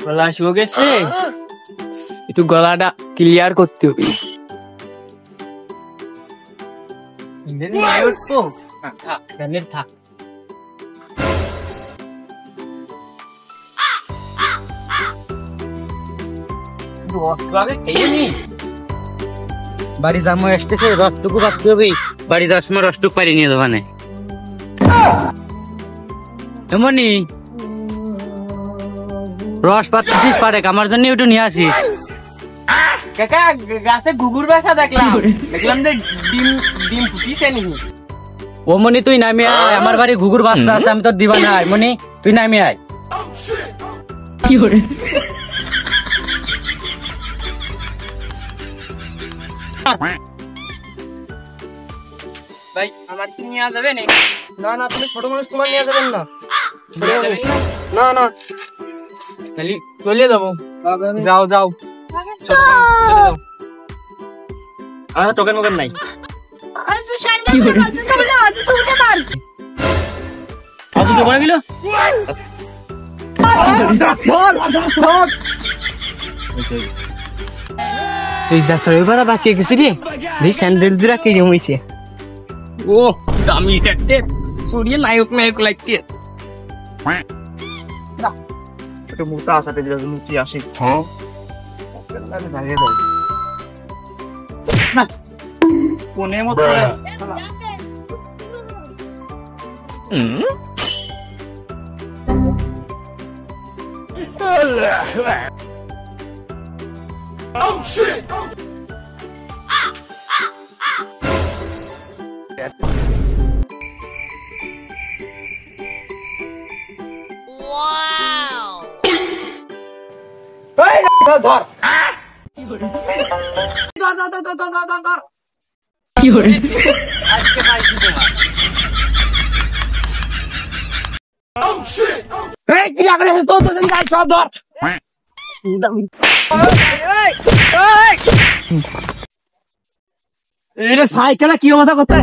গলা শুয়ে গেছে, একটু গলাটা ক্লিয়ার করতে হবে। থাক বাড়ি জামা আসতেছে, রসটুকু পাচ্ছি হবে। বাড়ি যাওয়ার সময় রসটুক পারি নিয়ে দোকানে। এমনই রস পাচ্ছিস পারে, আমার জন্য একটু নিয়ে আসিস। কাকা গাছে ঘুঘুর বাসা দেখলাম যে ডিম ফুটিছে নাকি। ও মনি তুই নামে আয়, আমার বাড়ি ঘুঘুর বাচ্চা আছে, আমি তোর দিবা না। মনি তুই নামে আয়। কি করে ভাই আমার কি নিয়ে যাবে না? না না, তুমি ছোট মানুষ, তোমার নিয়ে যাবেন না। না না, খালি চলে যাবো। যাও যাও, আর টোকেন মোকেন নাই। এই যাত্রা এবার বাঁচিয়ে গেছি রে। এই স্যান্ডেল জোড়া কিনে হয়েছে। ও দামি স্যান্ডেল, সরিয়ে নায়ক নায়ক লাগতে। একটা মোটা আসাতে দিলে মুক্তি আসি। কোনে মতো সাইকেল কি অবস্থা করতে?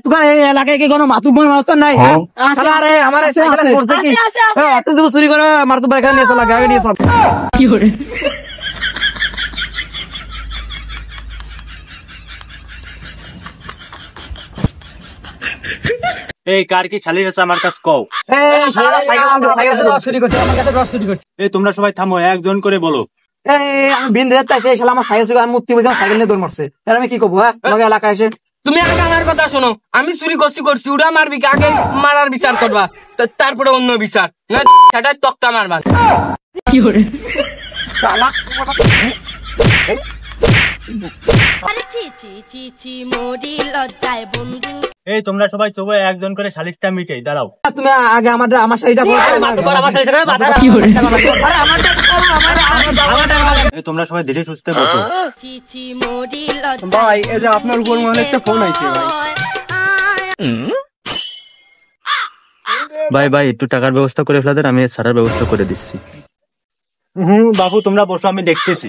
তোমার এই এলাকায় কি কোনো মাতুব্বর মাস্টার নাই? আরে আমার চুরি করে মাতুব্বর এখানে নিয়ে চলা, আগে নিয়ে সব কি করে। এই কার কি শালির আছে আমার কাছে কও। এই তোমরা সবাই থামো, একজন করে বলো। আমি বিন দেখতে আছি, শালা আমার সাইকেল চুরি, আমি মুক্তি বলছি, আমার সাইকেল নিয়ে দৌড় মারছে। এর আমি কি করবো? হ্যাঁ, লগে এলাকায় এসে তুমি আগে আমার কথা শোনো। আমি চুরি করছি, ওরা মারবি, আগে মারার বিচার করবা, তারপরে অন্য বিচার। না সেটা তক্তা মারবা। কি করে এই তোমরা সবাই চোবে একজন করে শালিশটা মিটেই দাঁড়াও। তুমি আগে আমার শাড়িটা তোমরা সবাই ধীরে সুস্থে বসো। ভাই, এই যে আপনার উপর মনে একটা ফোন আইছে ভাই। ভাই একটু টাকার ব্যবস্থা করে ফেলাদের, আমি সারার ব্যবস্থা করে দিচ্ছি। বাবু তোমরা বসো, আমি দেখতেছি।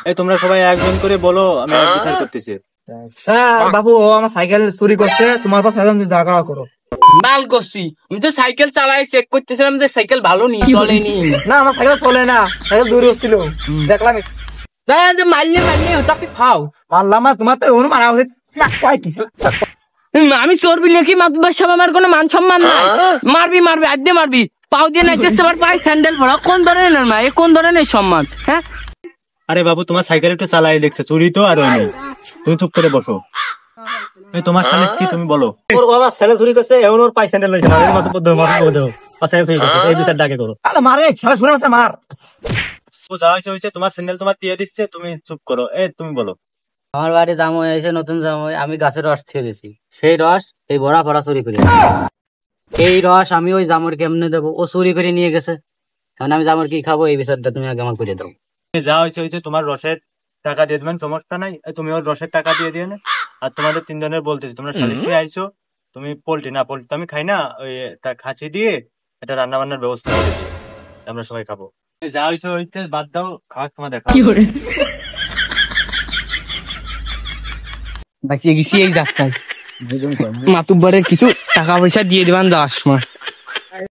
এই তোমরা সবাই একজন করে বলো, আমি বিচার করতেছি। বাবু, ও আমার সাইকেল চুরি করছে, তোমার পাশে যা করা করো। মাল করছি, আমি তো সাইকেল চালাই চেক করতেছিলাম যে সাইকেল ভালো নি, চলেনি। না, আমার সাইকেল চলে না, সাইকেল দূরে হচ্ছিল, দেখলাম। মারলে তাকে খাও মারলাম না, তোমার তো মারা উচিত। আমি চর্বি লেখি মাতুব্বর সাহেব, আমার কোনো মান সম্মান নাই। মারবি আদ্যে মারবি, পাও দিয়ে নাইতেছে, আবার পায়ে স্যান্ডেল পরা। কোন ধরনের মা, এ কোন ধরনের সম্মান? হ্যাঁ, আরে বাবু তোমার সাইকেল একটু চালাই দেখছে, চুরি তো আর হয়নি। তুমি চুপ করে বসো। এই তোমার শালিশ কি, তুমি বলো। ওর বাবা সাইকেল চুরি করছে, এখন ওর পায়ে স্যান্ডেল হয়েছে না, সাইকেল চুরি করছে, এই বিচার ডাকে করো। আরে মারে, সারা শুনে আছে, মার। ও যা হয়েছে, তোমার স্যান্ডেল তোমার দিয়ে দিচ্ছে, তুমি চুপ করো। তুমি বলো। আমার বাড়ি জামাই এসে, নতুন জামাই, আমি গাছের রস ছেড়েছি, সেই রস এই বড়া পড়া চুরি করি। এই রস আমি ওই জামর কেমনে দেবো? ও চুরি করে নিয়ে গেছে, এখন আমি জামর কি খাবো? এই বিচারটা তুমি আগে আমার করে দাও। যা হয়েছে তোমার রসের টাকা দিয়ে দেবেন, সমস্যা নাই। তুমি ওর রসের টাকা দিয়ে দিয়ে নে। আর তোমাদের তিনজনের বলতেছি, তোমরা শালিশ নিয়ে আইছো, তুমি পোল্ট্রি তো আমি খাই না, ওই খাঁচি দিয়ে এটা রান্না বান্নার ব্যবস্থা করে দিই, আমরা সবাই খাবো। যা হয়েছে বাদ দাও, খাওয়ার সময় দেখা। বাঁচিয়ে গেছি এই ডাক্তার। মাতুব্বরের কিছু টাকা পয়সা দিয়ে দিবান 10 মাস।